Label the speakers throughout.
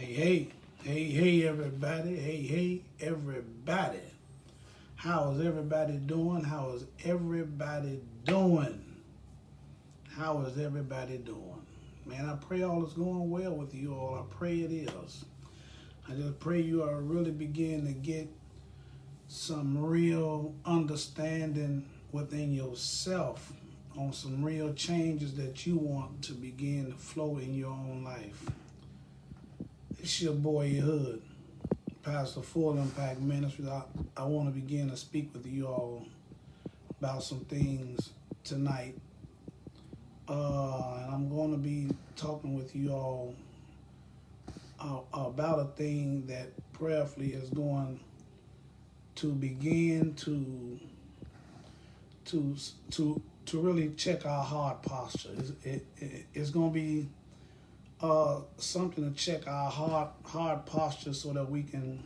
Speaker 1: Hey, everybody. Hey, everybody. How is everybody doing? How is everybody doing? How is everybody doing? Man, I pray all is going well with you all. I pray it is. I just pray you are really beginning to get some real understanding within yourself on some real changes that you want to begin to flow in your own life. It's your boy, Hood, Pastor Full Impact Ministries. I want to begin to speak with you all about some things tonight. And I'm going to be talking with you all about a thing that prayerfully is going to begin to really check our heart posture. It's going to be something to check our heart posture so that we can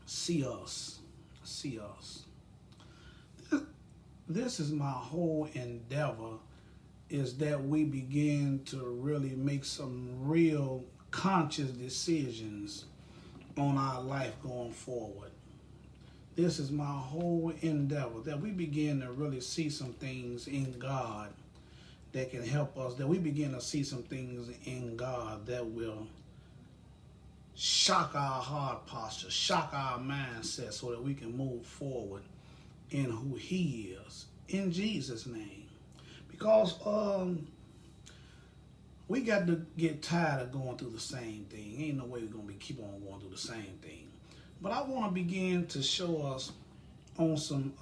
Speaker 1: see us. This is my whole endeavor, is that we begin to really make some real conscious decisions on our life going forward. This is my whole endeavor, that we begin to really see some things in God that can help us, that we begin to see some things in God that will shock our heart posture, shock our mindset so that we can move forward in who He is, in Jesus' name. Because we got to get tired of going through the same thing. Ain't no way we're going to keep on going through the same thing. But I want to begin to show us on some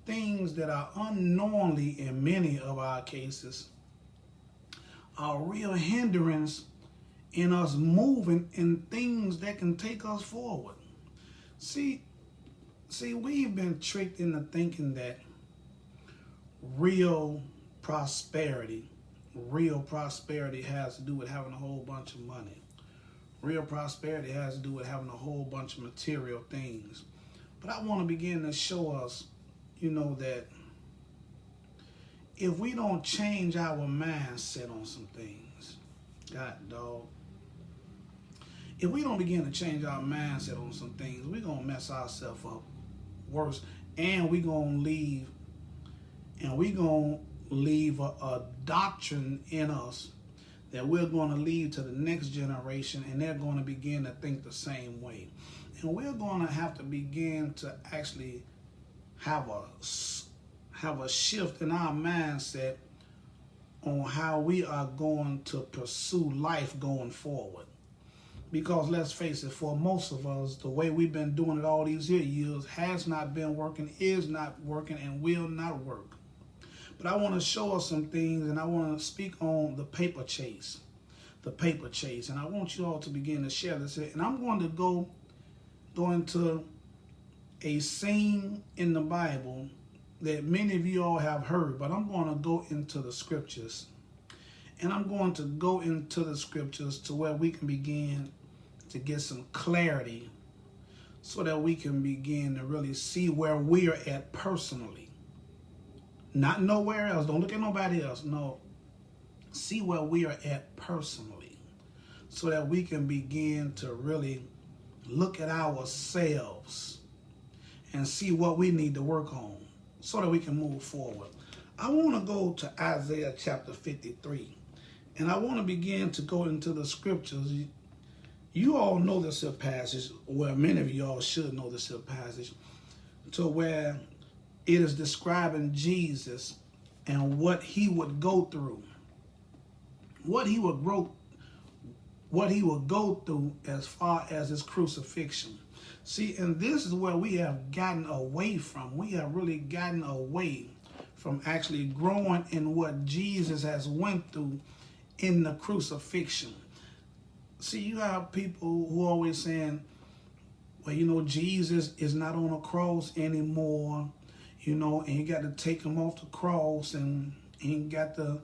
Speaker 1: things that are unknowingly, in many of our cases, are real hindrance in us moving in things that can take us forward. See, we've been tricked into thinking that real prosperity has to do with having a whole bunch of money. Real prosperity has to do with having a whole bunch of material things. But I want to begin to show us, that if we don't change our mindset on some things, if we don't begin to change our mindset on some things, we're going to mess ourselves up worse. And we're going to leave a doctrine in us that we're going to leave to the next generation, and they're going to begin to think the same way. And we're going to have to begin to actually have a shift in our mindset on how we are going to pursue life going forward. Because let's face it, for most of us, the way we've been doing it all these years has not been working, is not working, and will not work. But I want to show us some things, and I want to speak on the paper chase. And I want you all to begin to share this. And I'm going to go into a scene in the Bible that many of you all have heard, but I'm going to go into the scriptures. And I'm going to go into the scriptures to where we can begin to get some clarity so that we can begin to really see where we are at personally. Not nowhere else. Don't look at nobody else. No. See where we are at personally so that we can begin to really look at ourselves and see what we need to work on so that we can move forward. I want to go to Isaiah chapter 53, and I want to begin to go into the scriptures. You all know this here passage, well, many of you all should know this here passage, to where it is describing Jesus and what he would go through. What he would go through as far as his crucifixion. See, and this is where we have gotten away from. We have really gotten away from actually growing in what Jesus has went through in the crucifixion. See, you have people who are always saying, well, Jesus is not on a cross anymore. And you got to take him off the cross, and you got to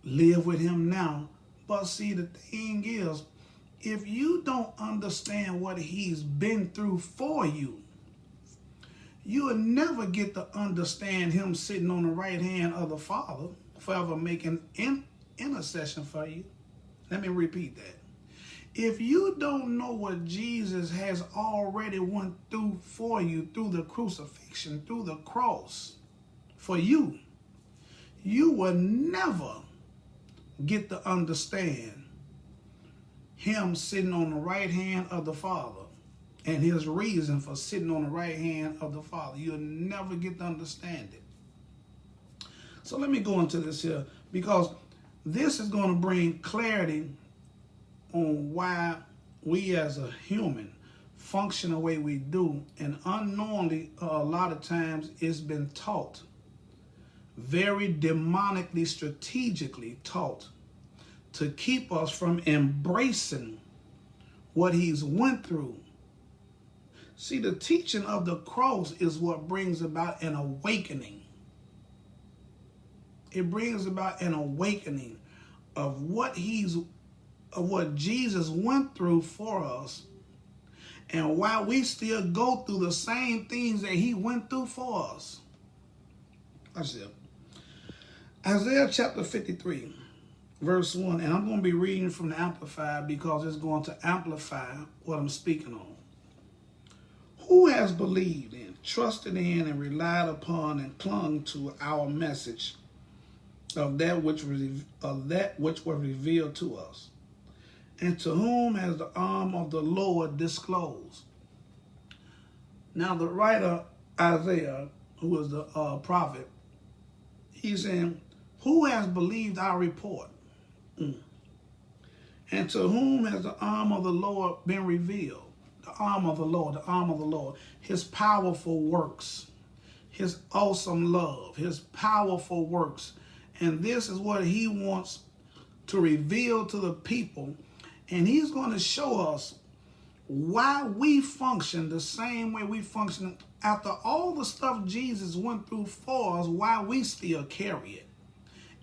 Speaker 1: live with him now. But see, the thing is, if you don't understand what he's been through for you, you will never get to understand him sitting on the right hand of the Father, forever making intercession for you. Let me repeat that. If you don't know what Jesus has already went through for you through the crucifixion, through the cross, for you, you will never get to understand him sitting on the right hand of the Father and his reason for sitting on the right hand of the Father. You'll never get to understand it. So let me go into this here, because this is going to bring clarity on why we as a human function the way we do. And unknowingly, a lot of times it's been taught, very demonically, strategically taught, to keep us from embracing what he's went through. See, the teaching of the cross is what brings about an awakening. It brings about an awakening of what Jesus went through for us, and why we still go through the same things that he went through for us. Isaiah chapter 53, verse 1, and I'm going to be reading from the Amplified because it's going to amplify what I'm speaking on. Who has believed in, trusted in, and relied upon and clung to our message of that which was revealed to us? And to whom has the arm of the Lord disclosed? Now the writer Isaiah, who is the prophet, he's saying, who has believed our report? And to whom has the arm of the Lord been revealed? The arm of the Lord, the arm of the Lord. His powerful works, his awesome love, his powerful works. And this is what he wants to reveal to the people. And he's going to show us why we function the same way we function after all the stuff Jesus went through for us, why we still carry it.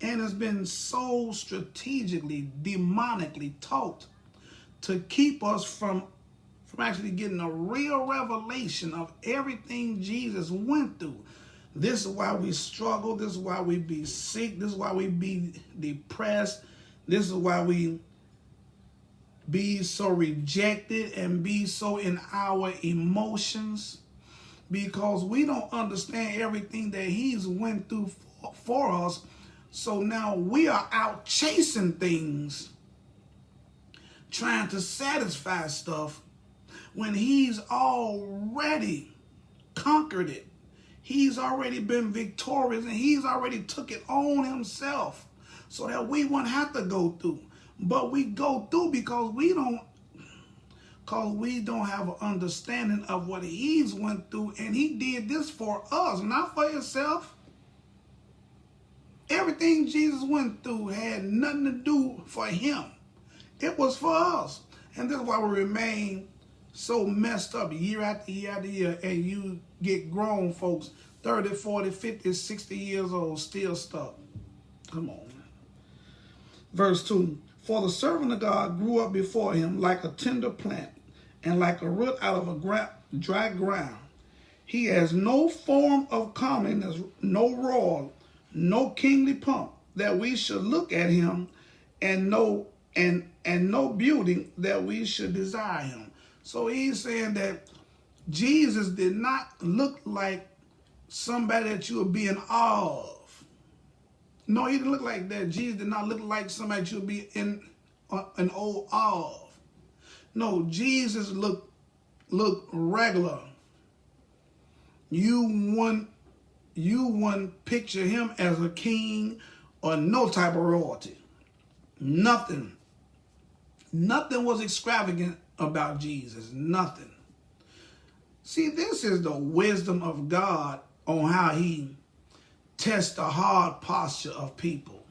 Speaker 1: And it's been so strategically, demonically taught to keep us from actually getting a real revelation of everything Jesus went through. This is why we struggle. This is why we be sick. This is why we be depressed. This is why we be so rejected and be so in our emotions, because we don't understand everything that he's went through for us. So now we are out chasing things, trying to satisfy stuff, when he's already conquered it. He's already been victorious, and he's already took it on himself so that we won't have to go through. But we go through because we don't have an understanding of what he's went through, and he did this for us, not for himself. Everything Jesus went through had nothing to do for him. It was for us. And this is why we remain so messed up year after year after year, and you get grown folks 30, 40, 50, 60 years old still stuck. Come on. Verse 2, for the servant of God grew up before him like a tender plant and like a root out of a dry ground. He has no form of comeliness, no royal, no kingly pomp, that we should look at him, and no beauty that we should desire him. So he's saying that Jesus did not look like somebody that you would be in awe of. No, he didn't look like that. Jesus did not look like somebody that you would be in an old awe of. No, Jesus looked regular. You wouldn't picture him as a king or no type of royalty. Nothing was extravagant about Jesus. Nothing. See, this is the wisdom of God on how he tests the hard posture of people.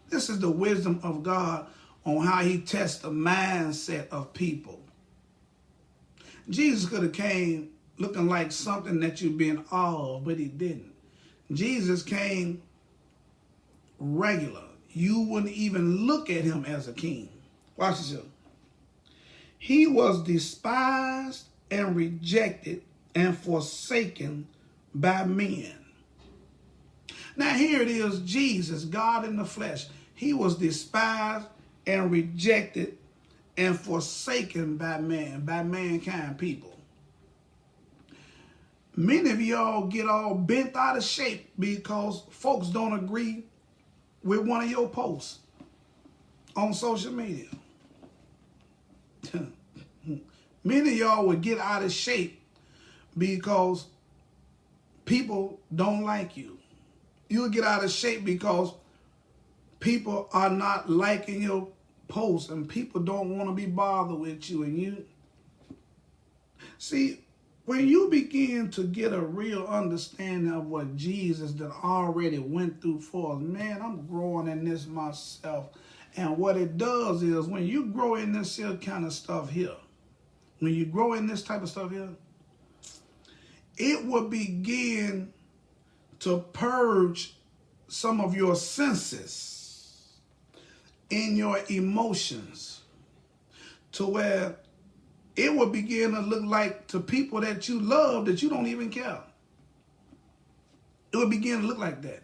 Speaker 1: This is the wisdom of God on how he tests the mindset of people. Jesus could have came looking like something that you'd be in awe of, but he didn't. Jesus came regular. You wouldn't even look at him as a king. Watch this. He was despised and rejected and forsaken by men. Now here it is, Jesus, God in the flesh. He was despised and rejected and forsaken by man, by mankind people. Many of y'all get all bent out of shape because folks don't agree with one of your posts on social media. Many of y'all would get out of shape because people don't like you. You'll get out of shape because people are not liking your posts and people don't want to be bothered with you. And you see, when you begin to get a real understanding of what Jesus done already went through for us, man, I'm growing in this myself. And what it does is when you grow in this here kind of stuff here, when you grow in this type of stuff here, it will begin to purge some of your senses in your emotions to where it will begin to look like to people that you love that you don't even care. It will begin to look like that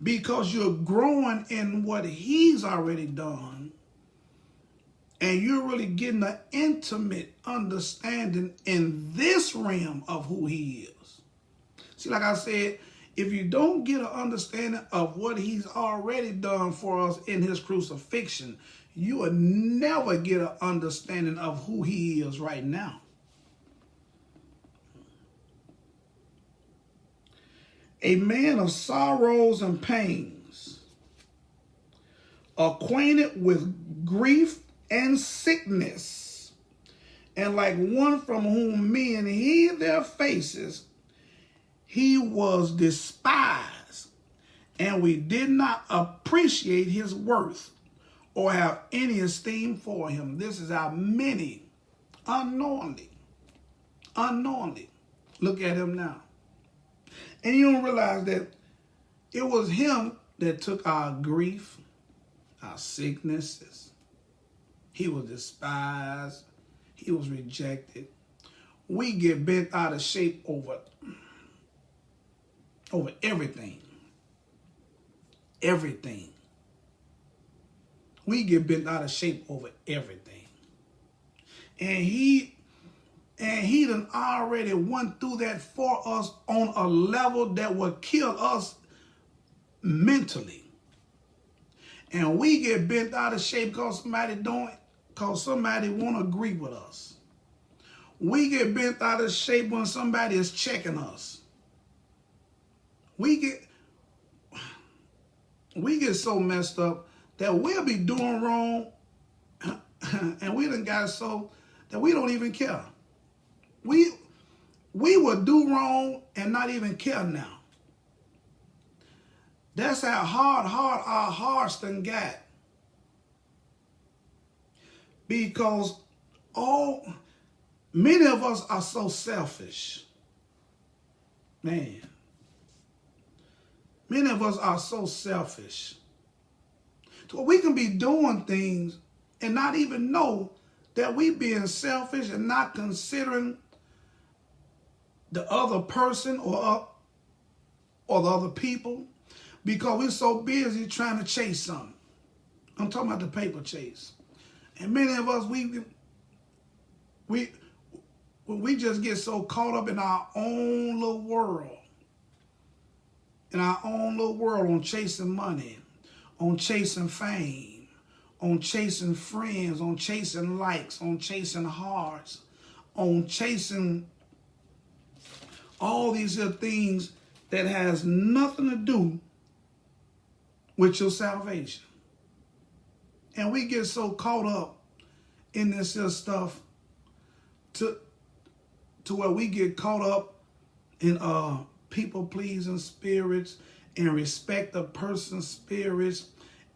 Speaker 1: because you're growing in what he's already done and you're really getting an intimate understanding in this realm of who he is. See, like I said, if you don't get an understanding of what he's already done for us in his crucifixion, you will never get an understanding of who he is right now. A man of sorrows and pains, acquainted with grief and sickness, and like one from whom men hid their faces, he was despised, and we did not appreciate his worth or have any esteem for him. This is how many unknowingly, look at him now. And you don't realize that it was him that took our grief, our sicknesses. He was despised. He was rejected. We get bent out of shape over everything. Everything. We get bent out of shape over everything. And he done already went through that for us on a level that would kill us mentally. And we get bent out of shape because somebody won't agree with us. We get bent out of shape when somebody is checking us. We get so messed up that we'll be doing wrong and we done got so that we don't even care. We will do wrong and not even care now. That's how hard our hearts done got. Because many of us are so selfish. Man. Many of us are so selfish. So we can be doing things and not even know that we being selfish and not considering the other person or the other people because we're so busy trying to chase something. I'm talking about the paper chase. And many of us, we just get so caught up in our own little world. In our own little world on chasing money, on chasing fame, on chasing friends, on chasing likes, on chasing hearts, on chasing all these other things that has nothing to do with your salvation. And we get so caught up in this stuff to where we get caught up in people-pleasing spirits and respect a person's spirits,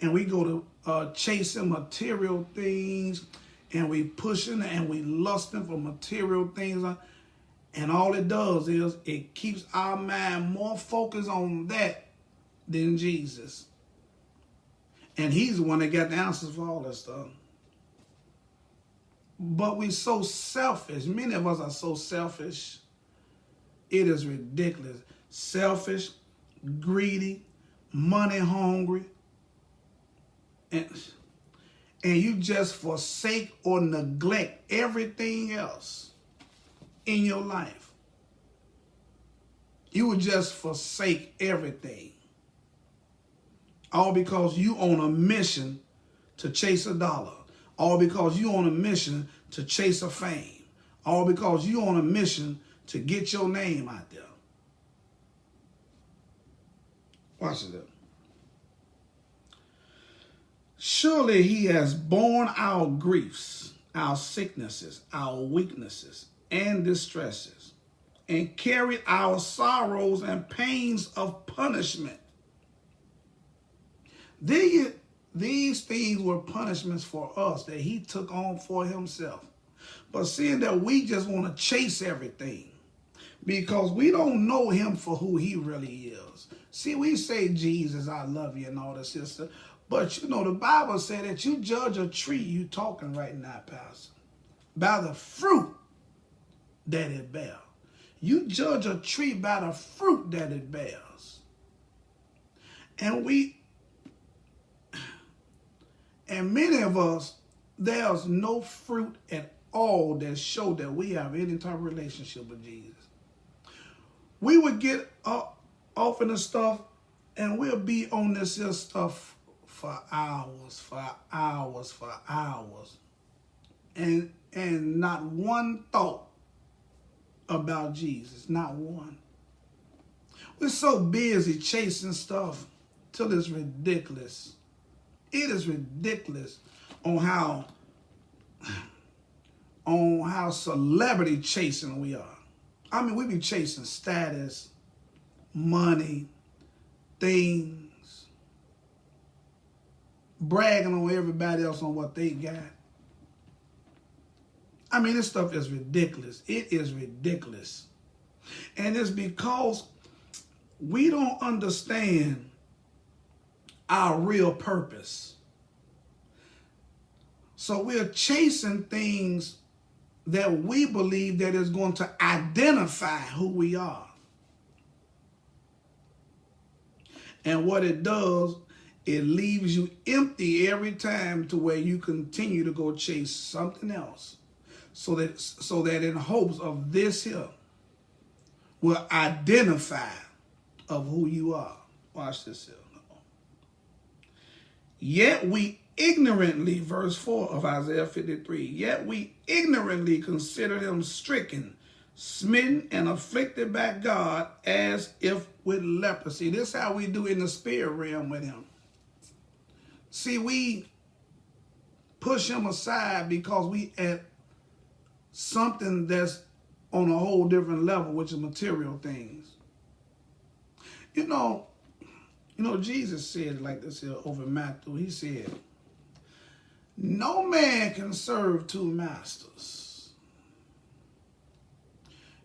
Speaker 1: and we go to chasing material things, and we pushing and we lusting for material things, and all it does is it keeps our mind more focused on that than Jesus. And he's the one that got the answers for all that stuff. But we're so selfish. Many of us are so selfish It is ridiculous. Selfish, greedy, money hungry, and you just forsake or neglect everything else in your life. You would just forsake everything. All because you on a mission to chase a dollar. All because you on a mission to chase a fame. All because you on a mission to get your name out there. Watch it. Surely he has borne our griefs, our sicknesses, our weaknesses, and distresses, and carried our sorrows and pains of punishment. These things were punishments for us that he took on for himself. But seeing that we just want to chase everything because we don't know him for who he really is. See, we say, Jesus, I love you and all this stuff. But, you know, the Bible said that you judge a tree, you talking right now, Pastor, by the fruit that it bears. You judge a tree by the fruit that it bears. And many of us, there's no fruit at all that show that we have any type of relationship with Jesus. We would get off in the stuff and we'll be on this here stuff for hours. And not one thought about Jesus, not one. We're so busy chasing stuff till it's ridiculous. It is ridiculous on how celebrity chasing we are. I mean, we be chasing status, money, things, bragging on everybody else on what they got. I mean, this stuff is ridiculous. It is ridiculous. And it's because we don't understand our real purpose. So we're chasing things that we believe that is going to identify who we are. And what it does, it leaves you empty every time to where you continue to go chase something else. So that in hopes of this here will identify of who you are. Watch this here. Yet we ignorantly, verse 4 of Isaiah 53, yet we ignorantly considered him stricken, smitten, and afflicted by God as if with leprosy. This is how we do in the spirit realm with him. See, we push him aside because we at something that's on a whole different level, which is material things. You know, Jesus said like this here over Matthew. He said, no man can serve two masters.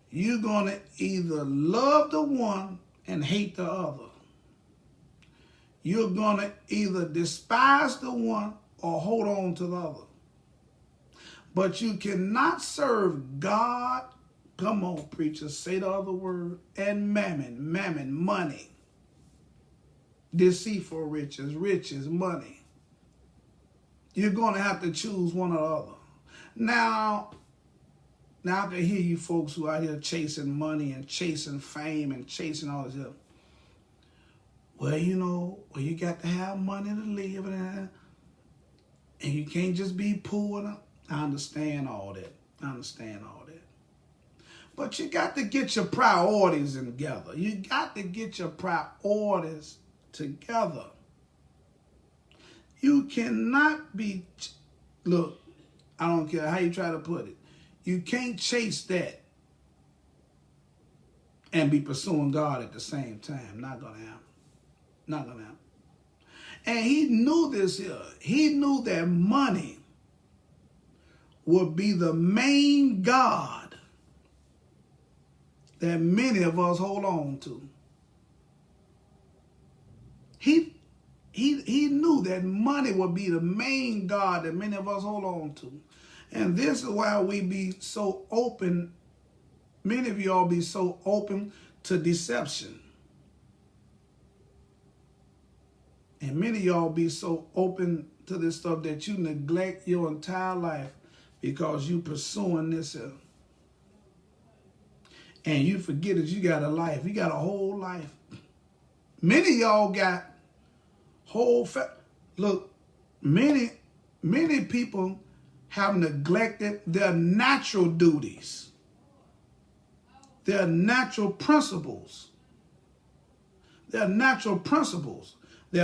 Speaker 1: You're going to either love the one and hate the other. You're going to either despise the one or hold on to the other. But you cannot serve God, come on, preacher, say the other word, and mammon, money. Deceitful riches, money. You're going to have to choose one or the other. Now I can hear you folks who are out here chasing money and chasing fame and chasing all this stuff. Well, you got to have money to live and you can't just be poor. I understand all that. But you got to get your priorities together. You got to get your priorities together. You cannot be, look, I don't care how you try to put it. You can't chase that and be pursuing God at the same time. Not going to happen. Not going to happen. And he knew this here. He knew that money would be the main God that many of us hold on to. He knew that money would be the main God that many of us hold on to. And this is why we be so open Many of y'all be so open to deception. And many of y'all be so open to this stuff that you neglect your entire life because you pursuing this. And you forget that you got a life. You got a whole life. Many of y'all got whole... Look, many people have neglected their natural duties, their natural principles, their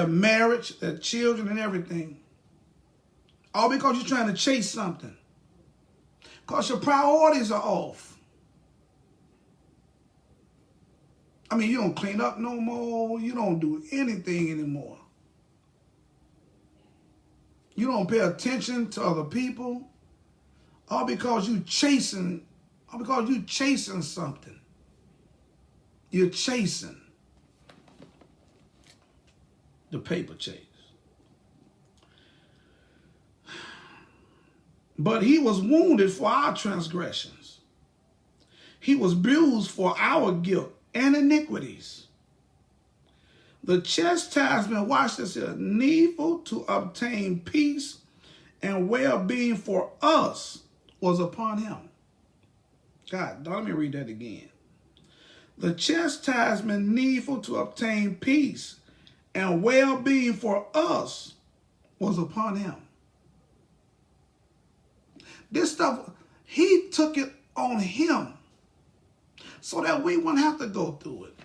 Speaker 1: marriage, their children, and everything. All because you're trying to chase something. Because your priorities are off. I mean, you don't clean up no more. You don't do anything anymore. You don't pay attention to other people. All because you chasing something. You're chasing the paper chase. But he was wounded for our transgressions. He was bruised for our guilt and iniquities. The chastisement, watch this here, needful to obtain peace and well-being for us was upon him. God, let me read that again. The chastisement needful to obtain peace and well-being for us was upon him. This stuff, he took it on him so that we wouldn't have to go through it.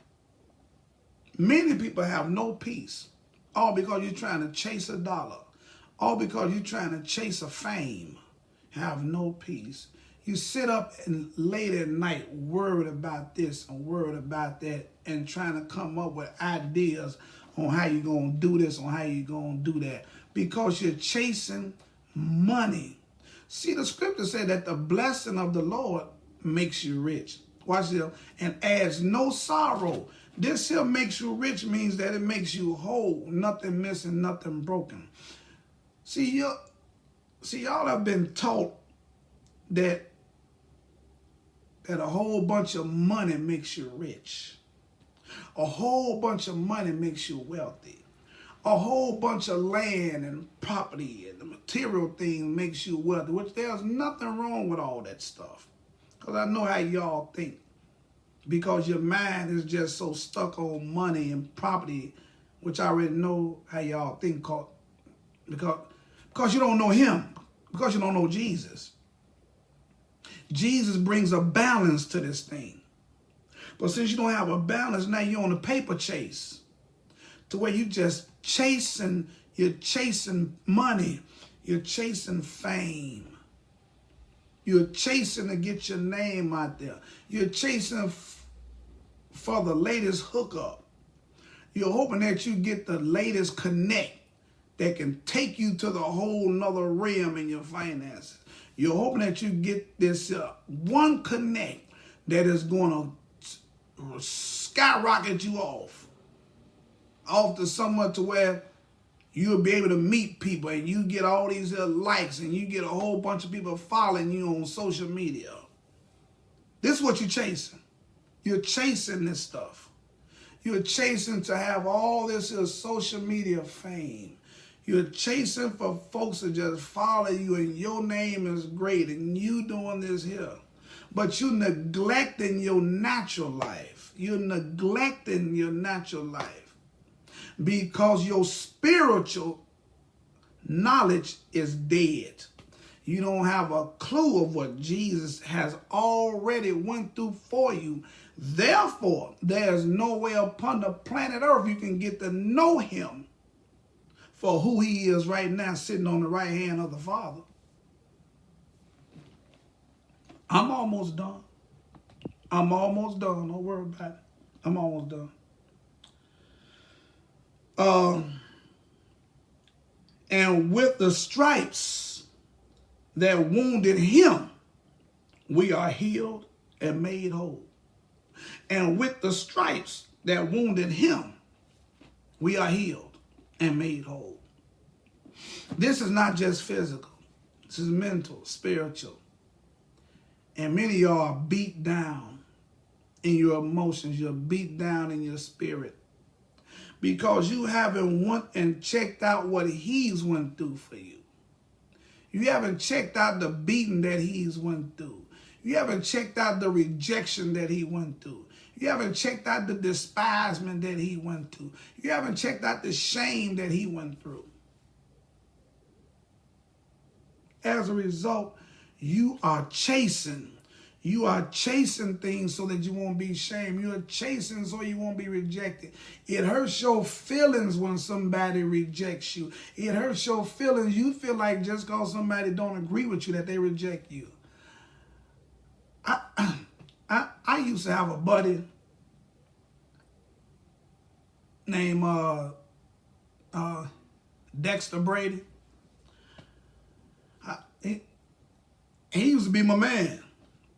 Speaker 1: Many people have no peace, all because you're trying to chase a dollar, all because you're trying to chase a fame. Have no peace. You sit up and late at night worried about this and worried about that and trying to come up with ideas on how you're going to do this, on how you're going to do that, because you're chasing money. See, the scripture said that the blessing of the Lord makes you rich. Watch this. And adds no sorrow. This here makes you rich means that it makes you whole. Nothing missing, nothing broken. See, y'all have been taught that a whole bunch of money makes you rich. A whole bunch of money makes you wealthy. A whole bunch of land and property and the material thing makes you wealthy, which there's nothing wrong with all that stuff. Because I know how y'all think. Because your mind is just so stuck on money and property, which I already know how y'all think, because you don't know him, because you don't know Jesus. Jesus brings a balance to this thing. But since you don't have a balance, now you're on a paper chase to where you're chasing money, you're chasing fame. You're chasing to get your name out there. You're chasing for the latest hookup. You're hoping that you get the latest connect that can take you to the whole nother realm in your finances. You're hoping that you get this one connect that is going to skyrocket you off to somewhere to where you'll be able to meet people and you get all these likes and you get a whole bunch of people following you on social media. This is what you're chasing. You're chasing this stuff. You're chasing to have all this social media fame. You're chasing for folks to just follow you and your name is great and you doing this here. But you're neglecting your natural life. You're neglecting your natural life because your spiritual knowledge is dead. You don't have a clue of what Jesus has already went through for you. Therefore, there's no way upon the planet Earth you can get to know him for who he is right now, sitting on the right hand of the Father. I'm almost done. I'm almost done. Don't worry about it. I'm almost done. And with the stripes that wounded him, we are healed and made whole. And with the stripes that wounded him, we are healed and made whole. This is not just physical. This is mental, spiritual. And many of y'all are beat down. in your emotions. You're beat down in your spirit because you haven't went and checked out what he's went through for you. You haven't checked out the beating that he's went through. You haven't checked out the rejection that he went through. You haven't checked out the despisement that he went through. You haven't checked out the shame that he went through. As a result, you are chasing. You are chasing things so that you won't be shamed. You are chasing so you won't be rejected. It hurts your feelings when somebody rejects you. It hurts your feelings. You feel like just because somebody don't agree with you that they reject you. I used to have a buddy named Dexter Brady. He used to be my man.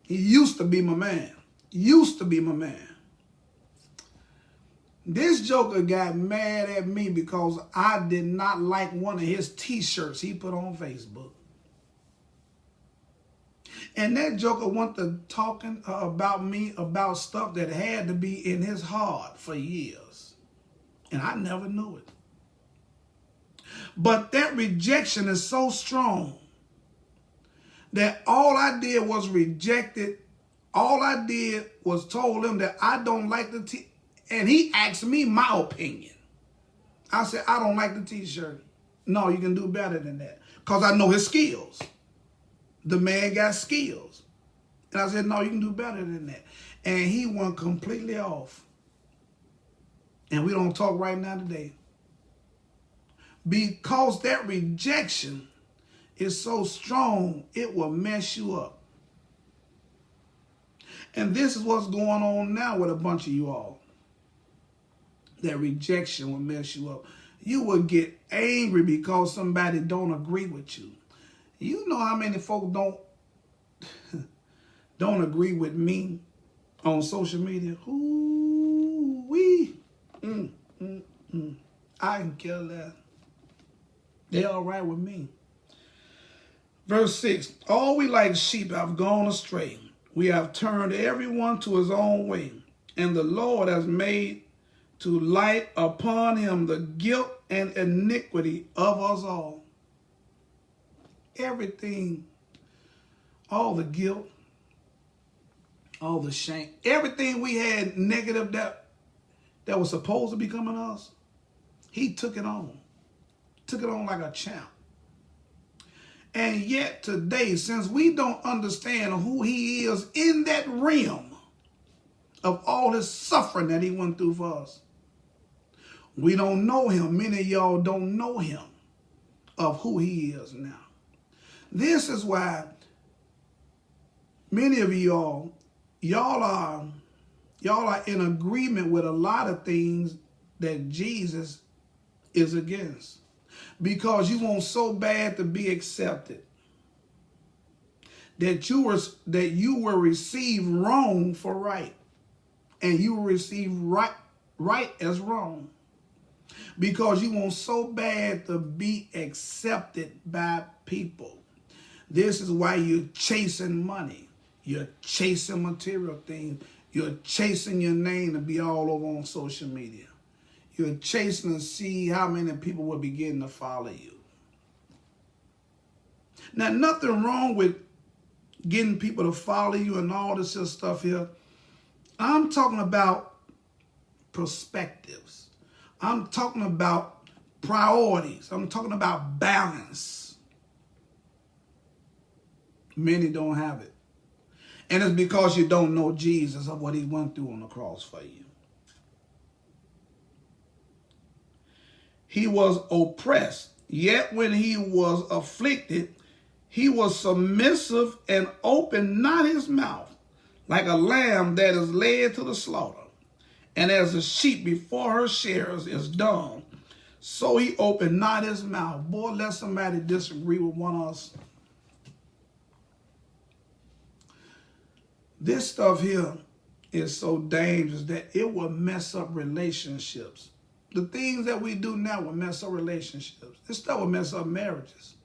Speaker 1: He used to be my man. Used to be my man. This joker got mad at me because I did not like one of his t-shirts he put on Facebook. And that joker went to talking about me about stuff that had to be in his heart for years. And I never knew it. But that rejection is so strong that all I did was rejected. All I did was told him that I don't like the t-shirt. And he asked me my opinion. I said, I don't like the t-shirt. No, you can do better than that. Because I know his skills. The man got skills. And I said, no, you can do better than that. And he went completely off. And we don't talk right now today. Because that rejection is so strong, it will mess you up. And this is what's going on now with a bunch of you all. That rejection will mess you up. You will get angry because somebody don't agree with you. You know how many folks don't agree with me on social media? Ooh-wee. I can kill that. They all right with me. Verse 6, all we like sheep have gone astray. We have turned everyone to his own way. And the Lord has made to light upon him the guilt and iniquity of us all. Everything, all the guilt, all the shame, everything we had negative that was supposed to be coming to us, he took it on. Took it on like a champ. And yet today, since we don't understand who he is in that realm of all his suffering that he went through for us, we don't know him. Many of y'all don't know him of who he is now. This is why many of y'all are in agreement with a lot of things that Jesus is against. Because you want so bad to be accepted. That you will receive wrong for right. And you will receive right as wrong. Because you want so bad to be accepted by people. This is why you're chasing money. You're chasing material things. You're chasing your name to be all over on social media. You're chasing to see how many people will begin to follow you. Now, nothing wrong with getting people to follow you and all this stuff here. I'm talking about perspectives. I'm talking about priorities. I'm talking about balance. Many don't have it. And it's because you don't know Jesus of what he went through on the cross for you. He was oppressed, yet when he was afflicted, he was submissive and opened not his mouth, like a lamb that is led to the slaughter. And as a sheep before her shearers is dumb, so he opened not his mouth. Boy, let somebody disagree with one of us. This stuff here is so dangerous that it will mess up relationships. The things that we do now will mess up relationships. This stuff will mess up marriages.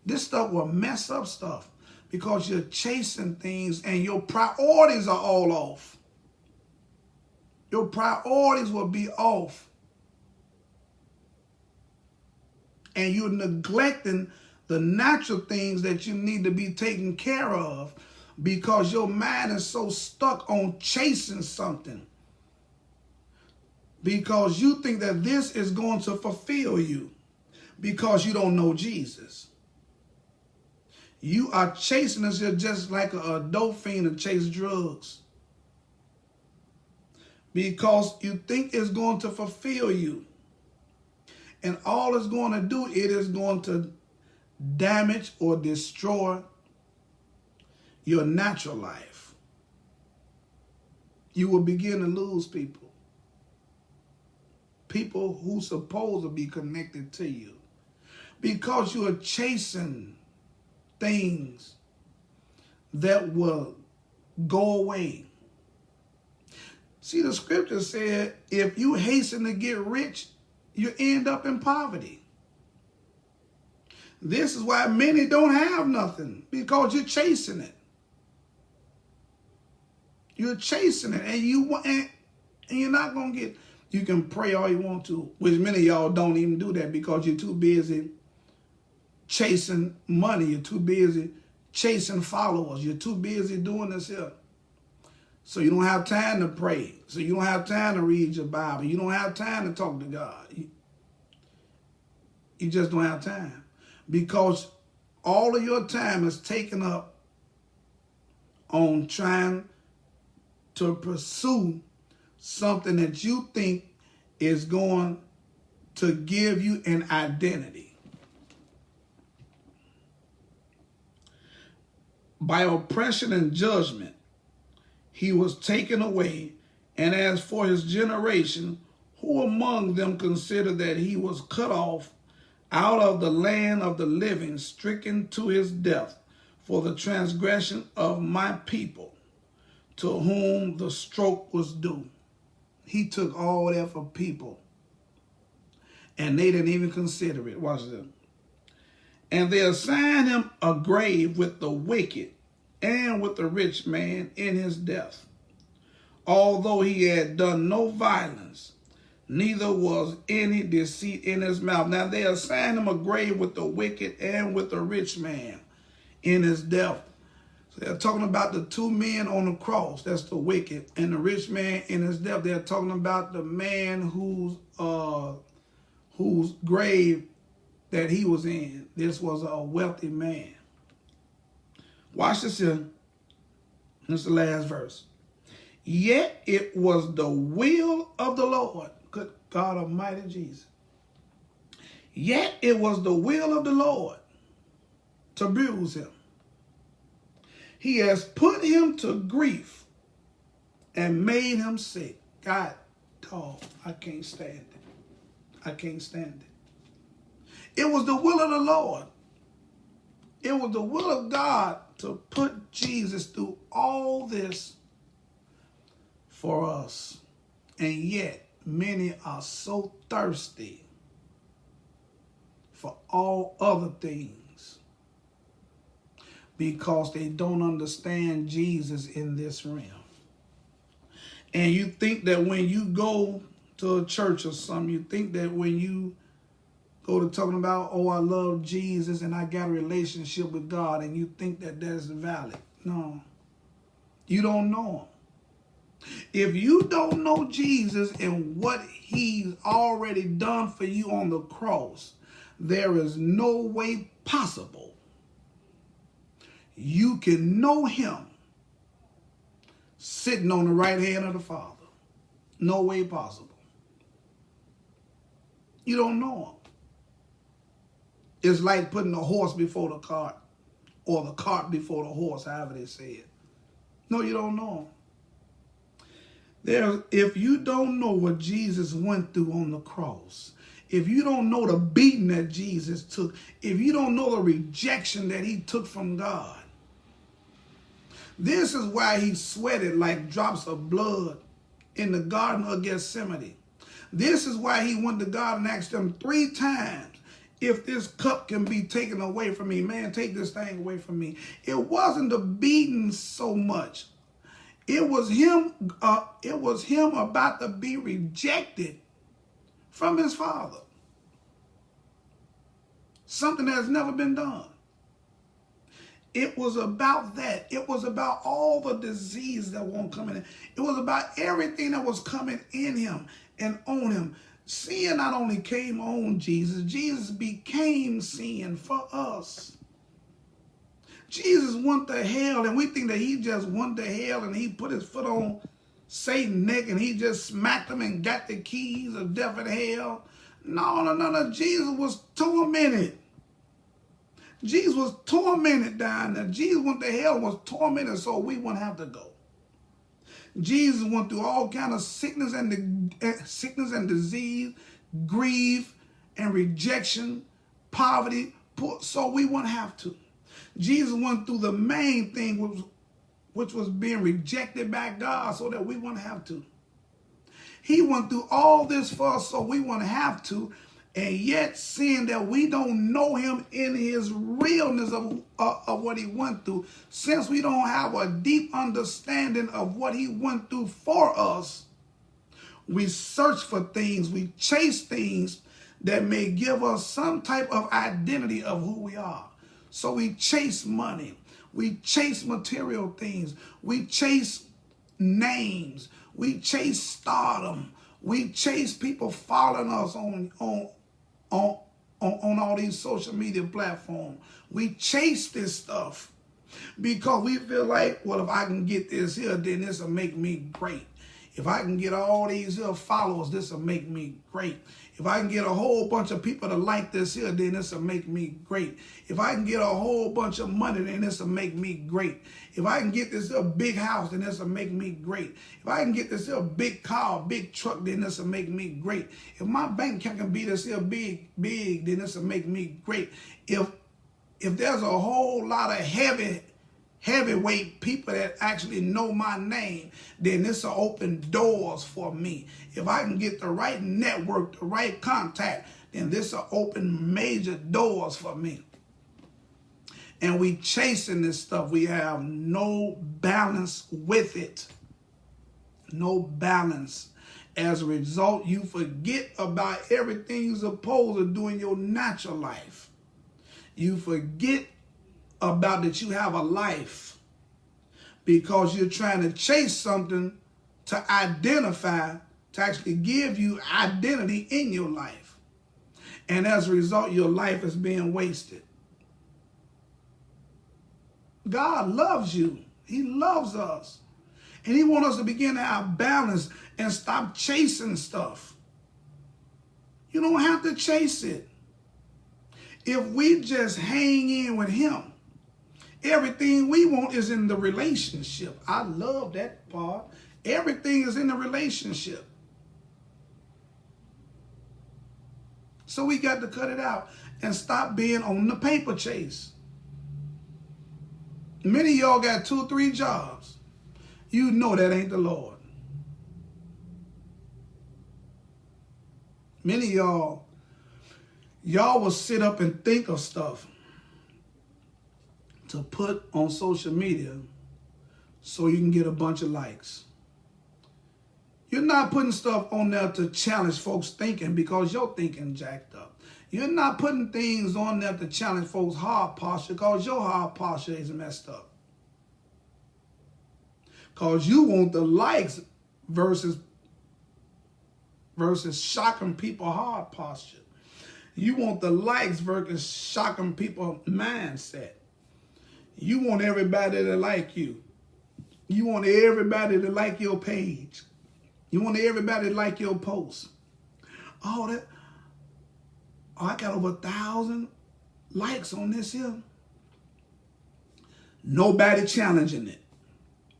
Speaker 1: This stuff will mess up stuff because you're chasing things and your priorities are all off. Your priorities will be off. And you're neglecting the natural things that you need to be taken care of because your mind is so stuck on chasing something. Because you think that this is going to fulfill you because you don't know Jesus. You are chasing this just like a dope fiend to chase drugs. Because you think it's going to fulfill you. And all it's going to do, it is going to damage or destroy your natural life. You will begin to lose people. People who supposed to be connected to you. Because you are chasing things that will go away. See, the scripture said, if you hasten to get rich, you end up in poverty. This is why many don't have nothing, because you're chasing it. You're chasing it, and you're not going to get. You can pray all you want to, which many of y'all don't even do that because you're too busy chasing money. You're too busy chasing followers. You're too busy doing this here. So you don't have time to pray. So you don't have time to read your Bible. You don't have time to talk to God. You just don't have time. Because all of your time is taken up on trying to pursue something that you think is going to give you an identity. By oppression and judgment, he was taken away. And as for his generation, who among them considered that he was cut off out of the land of the living, stricken to his death for the transgression of my people, to whom the stroke was due? He took all that for people, and they didn't even consider it. Watch this. And they assigned him a grave with the wicked and with the rich man in his death, although he had done no violence, neither was any deceit in his mouth. Now they assigned him a grave with the wicked and with the rich man in his death. So they're talking about the two men on the cross. That's the wicked, and the rich man in his death. They're talking about the man whose grave that he was in. This was a wealthy man. Watch this here. This is the last verse. Yet it was the will of the Lord. Good God Almighty Jesus. Yet it was the will of the Lord to bruise him. He has put him to grief and made him sick. God, dog, I can't stand it. I can't stand it. It was the will of the Lord. It was the will of God to put Jesus through all this for us. And yet, many are so thirsty for all other things because they don't understand Jesus in this realm. And you think that when you go to a church or something, you think that when you go to talking about, oh, I love Jesus and I got a relationship with God, and you think that that's valid. No, you don't know him. If you don't know Jesus and what he's already done for you on the cross, there is no way possible you can know him sitting on the right hand of the Father. No way possible. You don't know him. It's like putting the horse before the cart, or the cart before the horse, however they say it. No, you don't know him. If you don't know what Jesus went through on the cross, if you don't know the beating that Jesus took, if you don't know the rejection that he took from God, this is why he sweated like drops of blood in the Garden of Gethsemane. This is why he went to God and asked him 3 times, if this cup can be taken away from me, man, take this thing away from me. It wasn't the beating so much. It was him. It was him about to be rejected from his father. Something that has never been done. It was about that. It was about all the disease that won't come in. It was about everything that was coming in him and on him. Sin not only came on Jesus, Jesus became sin for us. Jesus went to hell, and we think that he just went to hell and he put his foot on Satan's neck and he just smacked him and got the keys of death and hell. No. Jesus was tormented. Jesus was tormented down there. Jesus went to hell and was tormented so we wouldn't have to go. Jesus went through all kind of sickness and disease, grief and rejection, poverty, so we wouldn't have to. Jesus went through the main thing, which was being rejected by God so that we wouldn't have to. He went through all this for us so we wouldn't have to. And yet, seeing that we don't know him in his realness of what he went through, since we don't have a deep understanding of what he went through for us, we search for things, we chase things that may give us some type of identity of who we are. So we chase money, we chase material things, we chase names, we chase stardom, we chase people following us on all these social media platforms. We chase this stuff because we feel like, well, if I can get this here, then this will make me great. If I can get all these here followers, this will make me great. If I can get a whole bunch of people to like this here, then this will make me great. If I can get a whole bunch of money, then this will make me great. If I can get this here big house, then this will make me great. If I can get this here big car, big truck, then this will make me great. If my bank account can be this here big, then this will make me great. If there's a whole lot of heavyweight people that actually know my name, then this will open doors for me. If I can get the right network, the right contact, then this will open major doors for me. And we chasing this stuff. We have no balance with it. No balance. As a result, you forget about everything you're supposed to do in your natural life. You forget about that you have a life because you're trying to chase something to identify, to actually give you identity in your life. And as a result, your life is being wasted. God loves you. He loves us. And he wants us to begin to have balance and stop chasing stuff. You don't have to chase it. If we just hang in with him, everything we want is in the relationship. I love that part. Everything is in the relationship. So we got to cut it out and stop being on the paper chase. Many of y'all got 2 or 3 jobs. You know that ain't the Lord. Many of y'all will sit up and think of stuff to put on social media so you can get a bunch of likes. You're not putting stuff on there to challenge folks' thinking because your thinking jacked up. You're not putting things on there to challenge folks' heart posture because your heart posture is messed up. Because you want the likes versus shocking people's heart posture. You want the likes versus shocking people's mindset. You want everybody to like you. You want everybody to like your page. You want everybody to like your post. I got over 1,000 likes on this here. Nobody challenging it.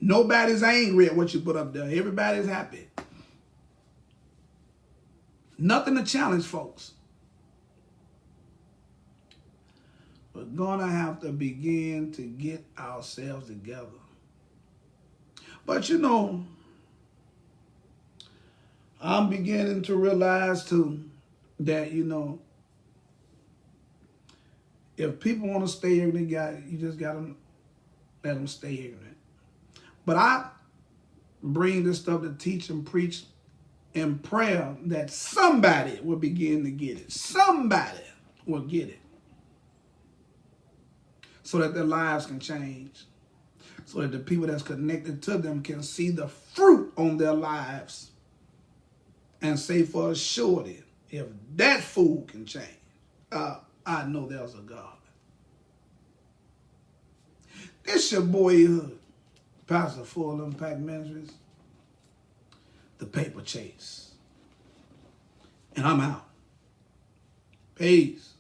Speaker 1: Nobody's angry at what you put up there. Everybody's happy. Nothing to challenge folks. We're going to have to begin to get ourselves together. But you know, I'm beginning to realize too that, you know, if people want to stay ignorant, you just got to let them stay ignorant. But bring this stuff to teach and preach in prayer that somebody will begin to get it. Somebody will get it. So that their lives can change. So that the people that's connected to them can see the fruit on their lives and say for surety, if that fool can change, I know there's a God. This your boy, Pastor Full Impact Ministries, The Paper Chase. And I'm out. Peace.